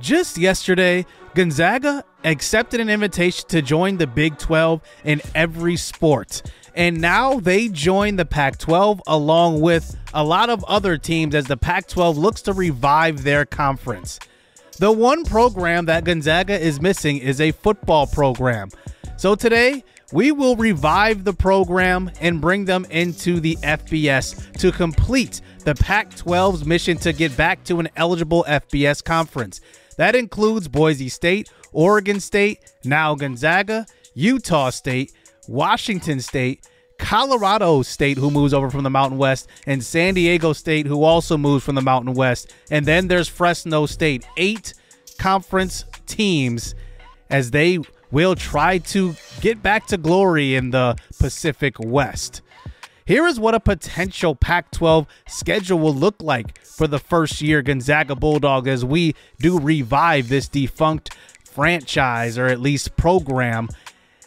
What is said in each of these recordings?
Just yesterday, Gonzaga accepted an invitation to join the Big 12 in every sport. And now they join the Pac-12 along with a lot of other teams as the Pac-12 looks to revive their conference. The one program that Gonzaga is missing is a football program. So today, we will revive the program and bring them into the FBS to complete the Pac-12's mission to get back to an eligible FBS conference. That includes Boise State, Oregon State, now Gonzaga, Utah State, Washington State, Colorado State, who moves over from the Mountain West, and San Diego State, who also moves from the Mountain West. And then there's Fresno State. 8 conference teams as they will try to get back to glory in the Pacific West. Here is what a potential Pac-12 schedule will look like for the first year Gonzaga Bulldogs as we do revive this defunct franchise, or at least program.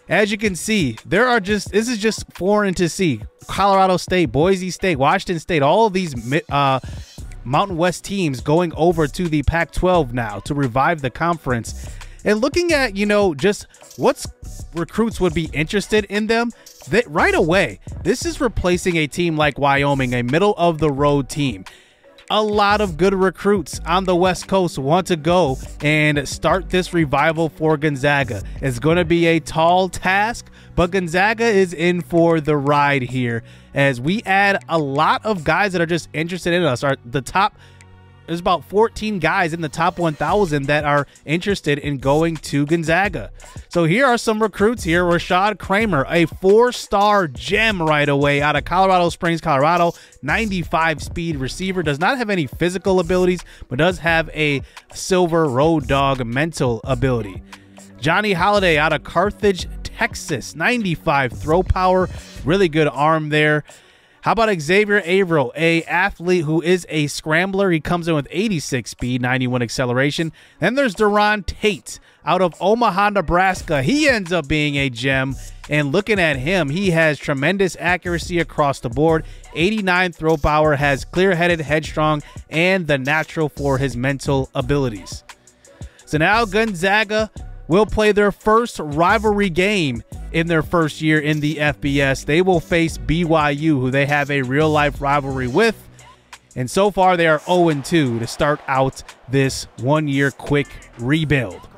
As you can see, this is just foreign to see. Colorado State, Boise State, Washington State, all of these Mountain West teams going over to the Pac-12 now to revive the conference. And looking at, just what recruits would be interested in them, that right away, this is replacing a team like Wyoming, a middle-of-the-road team. A lot of good recruits on the West Coast want to go and start this revival for Gonzaga. It's going to be a tall task, but Gonzaga is in for the ride here as we add a lot of guys that are just interested in us. There's about 14 guys in the top 1,000 that are interested in going to Gonzaga. So here are some recruits here. Rashad Kramer, a 4-star gem right away out of Colorado Springs, Colorado. 95 speed receiver. Does not have any physical abilities, but does have a silver road dog mental ability. Johnny Holiday out of Carthage, Texas. 95 throw power. Really good arm there. How about Xavier Averill, a athlete who is a scrambler. He comes in with 86 speed, 91 acceleration. Then there's Duron Tate out of Omaha, Nebraska. He ends up being a gem. And looking at him, he has tremendous accuracy across the board. 89 throw power, has clear-headed, headstrong, and the natural for his mental abilities. So now Gonzaga will play their first rivalry game in their first year in the FBS. They will face BYU, who they have a real-life rivalry with. And so far, they are 0-2 to start out this one-year quick rebuild.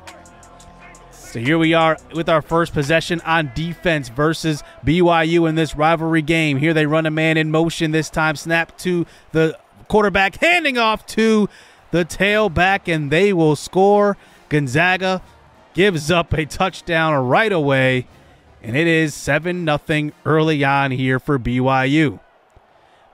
So here we are with our first possession on defense versus BYU in this rivalry game. Here they run a man in motion this time. Snap to the quarterback, handing off to the tailback, and they will score. Gonzaga gives up a touchdown right away. And it is 7-0 early on here for BYU.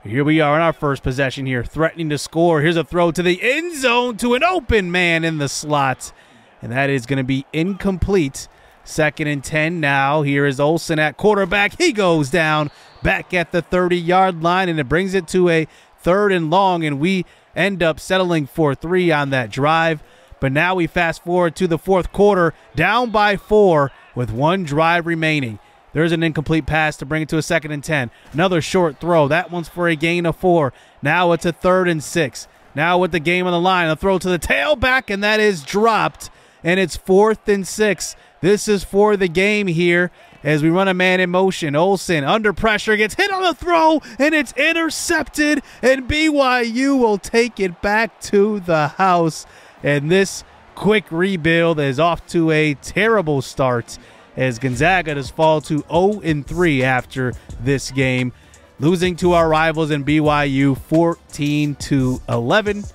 Here we are in our first possession here, threatening to score. Here's a throw to the end zone to an open man in the slot. And that is going to be incomplete. 2nd and 10 now. Here is Olsen at quarterback. He goes down back at the 30-yard line, and it brings it to a 3rd and long. And we end up settling for 3 on that drive. But now we fast forward to the 4th quarter, down by 4 with 1 drive remaining. There's an incomplete pass to bring it to a 2nd and 10. Another short throw. That one's for a gain of 4. Now it's a 3rd and 6. Now with the game on the line, a throw to the tailback, and that is dropped. And it's 4th and 6. This is for the game here as we run a man in motion. Olsen under pressure, gets hit on the throw, and it's intercepted. And BYU will take it back to the house. And this quick rebuild is off to a terrible start as Gonzaga does fall to 0-3 after this game, losing to our rivals in BYU 14-11.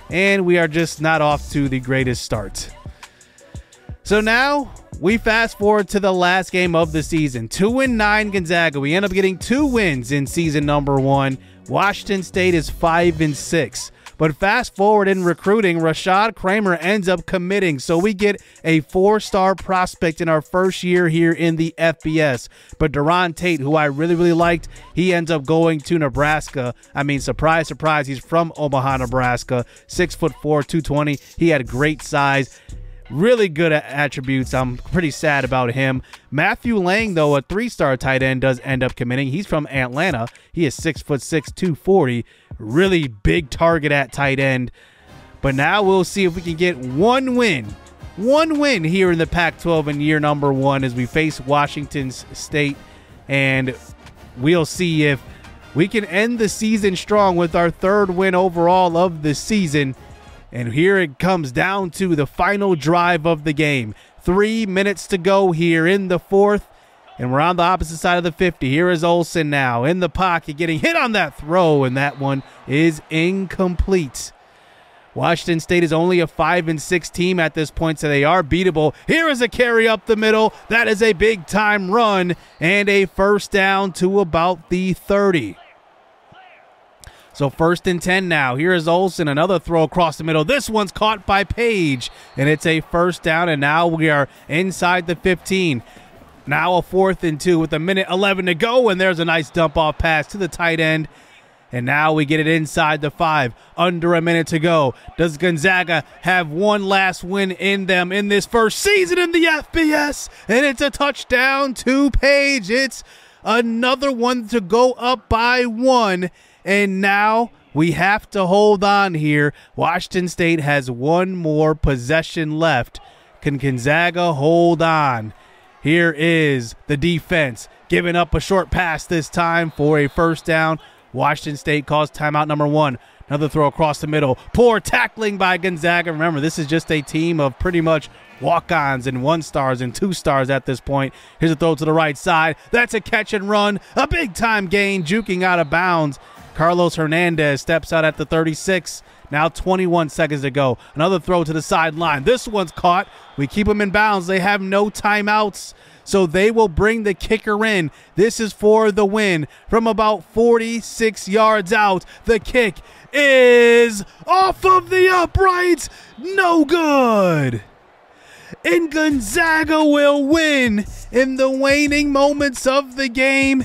And we are just not off to the greatest start. So now we fast forward to the last game of the season. 2-9 Gonzaga. We end up getting 2 wins in season number 1. Washington State is 5-6. But fast forward in recruiting, Rashad Kramer ends up committing. So we get a 4-star prospect in our first year here in the FBS. But Duron Tate, who I really liked, he ends up going to Nebraska. I mean, surprise, surprise, he's from Omaha, Nebraska. 6'4", 220. He had great size. Really good attributes. I'm pretty sad about him. Matthew Lang, though, a 3-star tight end, does end up committing. He's from Atlanta. He is 6'6", 240. Really big target at tight end. But now we'll see if we can get one win here in the Pac-12 in year number 1 as we face Washington State. And we'll see if we can end the season strong with our 3rd win overall of the season. And here it comes down to the final drive of the game. 3 minutes to go here in the 4th. And we're on the opposite side of the 50. Here is Olsen now in the pocket getting hit on that throw. And that one is incomplete. Washington State is only a 5-6 team at this point, so they are beatable. Here is a carry up the middle. That is a big-time run and a first down to about the 30. So 1st and 10 now. Here is Olsen, another throw across the middle. This one's caught by Page, and it's a first down, and now we are inside the 15. Now a 4th and 2 with 1:11 to go, and there's a nice dump-off pass to the tight end. And now we get it inside the 5, under a minute to go. Does Gonzaga have one last win in them in this first season in the FBS? And it's a touchdown to Page. It's another one to go up by 1. And now we have to hold on here. Washington State has one more possession left. Can Gonzaga hold on? Here is the defense giving up a short pass this time for a first down. Washington State calls timeout number 1. Another throw across the middle. Poor tackling by Gonzaga. Remember, this is just a team of pretty much walk-ons and 1-stars and 2-stars at this point. Here's a throw to the right side. That's a catch and run. A big-time gain, juking out of bounds. Carlos Hernandez steps out at the 36. Now 21 seconds to go. Another throw to the sideline. This one's caught. We keep them in bounds. They have no timeouts, so they will bring the kicker in. This is for the win from about 46 yards out. The kick is off of the uprights. No good. And Gonzaga will win in the waning moments of the game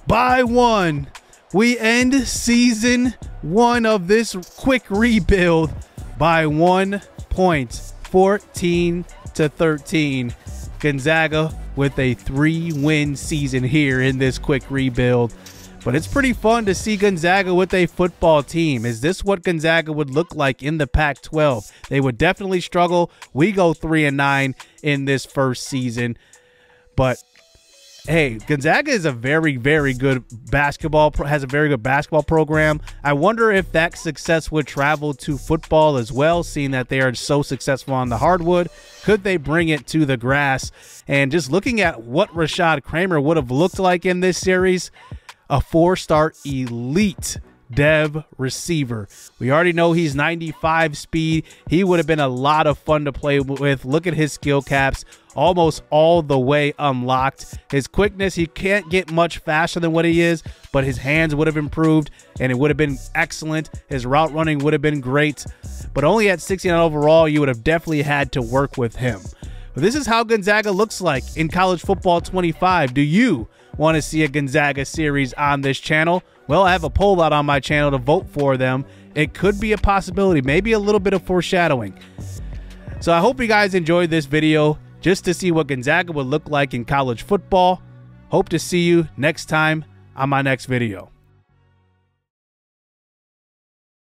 by 1. We end season 1 of this quick rebuild by 1 point, 14-13. Gonzaga with a 3-win season here in this quick rebuild. But it's pretty fun to see Gonzaga with a football team. Is this what Gonzaga would look like in the Pac-12? They would definitely struggle. We go 3-9 in this first season. But hey, Gonzaga is a very, very good has a very good basketball program. I wonder if that success would travel to football as well, seeing that they are so successful on the hardwood. Could they bring it to the grass? And just looking at what Rashad Kramer would have looked like in this series, a 4-star elite dev receiver. We already know he's 95 speed. He would have been a lot of fun to play with. Look at his skill caps, almost all the way unlocked. His quickness, he can't get much faster than what he is, but his hands would have improved and it would have been excellent. His route running would have been great, but only at 69 overall, you would have definitely had to work with him. But this is how Gonzaga looks like in college football 25. Do you want to see a Gonzaga series on this channel? Well, I have a poll out on my channel to vote for them. It could be a possibility, maybe a little bit of foreshadowing. So I hope you guys enjoyed this video just to see what Gonzaga would look like in college football. Hope to see you next time on my next video.